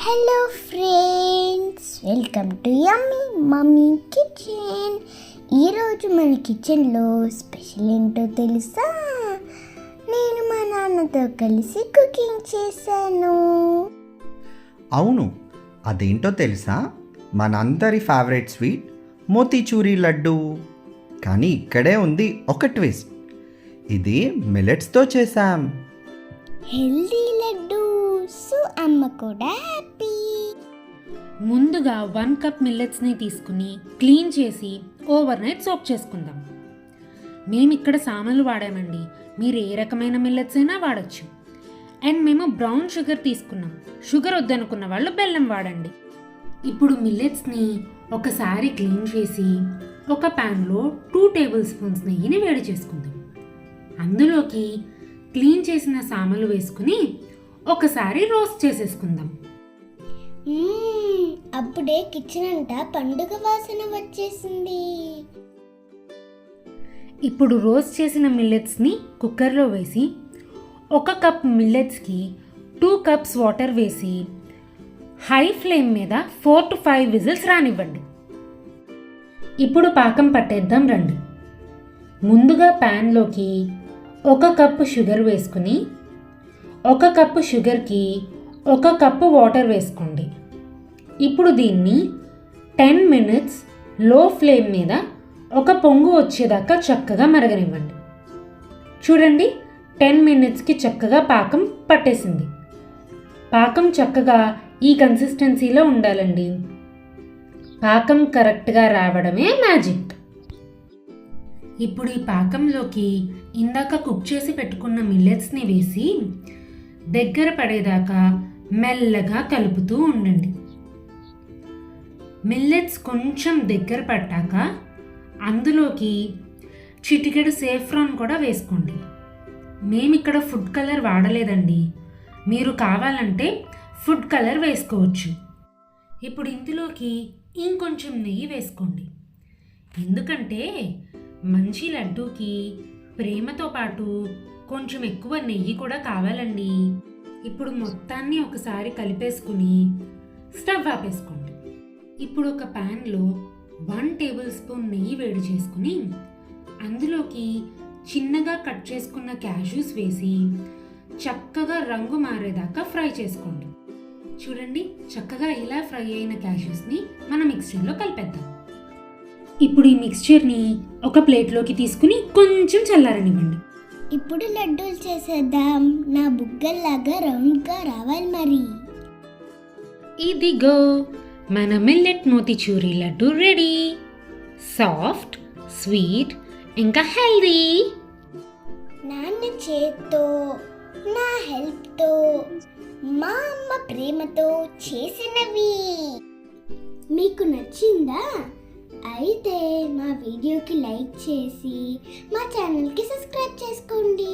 Hello friends, welcome to yummy mummy kitchen. ఈరోజు మన కిచెన్లో స్పెషల్ ఏంటో తెలుసా? నేను మా నాన్నతో కలిసి కుకింగ్ చేశాను. అవును, అదేంటో తెలుసా? మనందరి ఫేవరెట్ స్వీట్ మోతీచూరి లడ్డు. కానీ ఇక్కడే ఉంది ఒక ట్విస్ట్. ఇది మిల్లెట్స్తో చేశాం. హెల్దీ లడ్డు, సో అమ్మ కూడా హ్యాపీ. ముందుగా 1 కప్ మిల్లెట్స్ని తీసుకుని క్లీన్ చేసి ఓవర్ నైట్ సోక్ చేసుకుందాం. మేము ఇక్కడ సామలు వాడామండి, మీరు ఏ రకమైన మిల్లెట్స్ అయినా వాడచ్చు. అండ్ మేము బ్రౌన్ షుగర్ తీసుకున్నాం, షుగర్ వద్దనుకున్న వాళ్ళు బెల్లం వాడండి. ఇప్పుడు మిల్లెట్స్ని ఒకసారి క్లీన్ చేసి ఒక ప్యాన్లో 2 టేబుల్ స్పూన్స్ నెయ్యిని వేడి చేసుకుందాం. అందులోకి క్లీన్ చేసిన సామలు వేసుకుని ఒకసారి రోస్ట్ చేసేసుకుందాం. అప్పుడే కిచెన్ అంతా పండుగ వాసన వచ్చేసింది. ఇప్పుడు రోస్ట్ చేసిన మిల్లెట్స్ని కుక్కర్లో వేసి 1 కప్ మిల్లెట్స్కి 2 కప్స్ వాటర్ వేసి హై ఫ్లేమ్ మీద 4 to 5 విజిల్స్ రానివ్వండి. ఇప్పుడు పాకం పట్టేద్దాం రండి. ముందుగా ప్యాన్లోకి 1 కప్పు షుగర్ వేసుకుని 1 కప్పు షుగర్కి 1 కప్పు వాటర్ వేసుకోండి. ఇప్పుడు దీన్ని 10 minutes లో ఫ్లేమ్ మీద ఒక పొంగు వచ్చేదాకా చక్కగా మరగనివ్వండి. చూడండి, 10 minutesకి చక్కగా పాకం పట్టేసింది. పాకం చక్కగా ఈ కన్సిస్టెన్సీలో ఉండాలండి. పాకం కరెక్ట్గా రావడమే మ్యాజిక్. ఇప్పుడు ఈ పాకంలోకి ఇందాక కుక్ చేసి పెట్టుకున్న మిల్లెట్స్ని వేసి దగ్గర పడేదాకా మెల్లగా కలుపుతూ ఉండండి. మిల్లెట్స్ కొంచెం దగ్గర పట్టాక అందులోకి చిటికెడు సేఫ్రాన్ కూడా వేసుకోండి. మేమిక్కడ ఫుడ్ కలర్ వాడలేదండి, మీరు కావాలంటే ఫుడ్ కలర్ వేసుకోవచ్చు. ఇప్పుడు ఇందులోకి ఇంకొంచెం నెయ్యి వేసుకోండి, ఎందుకంటే మంచి లడ్డూకి ప్రేమతో పాటు కొంచెం ఎక్కువ నెయ్యి కూడా కావాలండి. ఇప్పుడు మొత్తాన్ని ఒకసారి కలిపేసుకుని స్టవ్ ఆపేసుకోండి. ఇప్పుడు ఒక ప్యాన్లో 1 టేబుల్ స్పూన్ నెయ్యి వేడి చేసుకుని అందులోకి చిన్నగా కట్ చేసుకున్న క్యాష్యూస్ వేసి చక్కగా రంగు మారేదాకా ఫ్రై చేసుకోండి. చూడండి, చక్కగా ఇలా ఫ్రై అయిన క్యాష్యూస్ని మనం మిక్స్చర్లో కలిపేద్దాం. ఇప్పుడు ఈ మిక్స్చర్ని ఒక ప్లేట్లోకి తీసుకుని కొంచెం చల్లారనివ్వండి. ఇప్పుడు లడ్డూలు చేసేద్దాం. నా బుగ్గల్లాగా రౌండ్గా రావాలి మరి. ఇదిగో మన millet motichoor laddu ready. Soft, sweet, ఇంకా హెల్దీ. నాన్న చేత్తో, నా హెల్ప్తో, మా అమ్మ ప్రేమతో చేసినవి. మీకు నచ్చిందా? అయితే మా వీడియోకి లైక్ చేసి మా ఛానల్కి సబ్స్క్రైబ్ చేసుకోండి.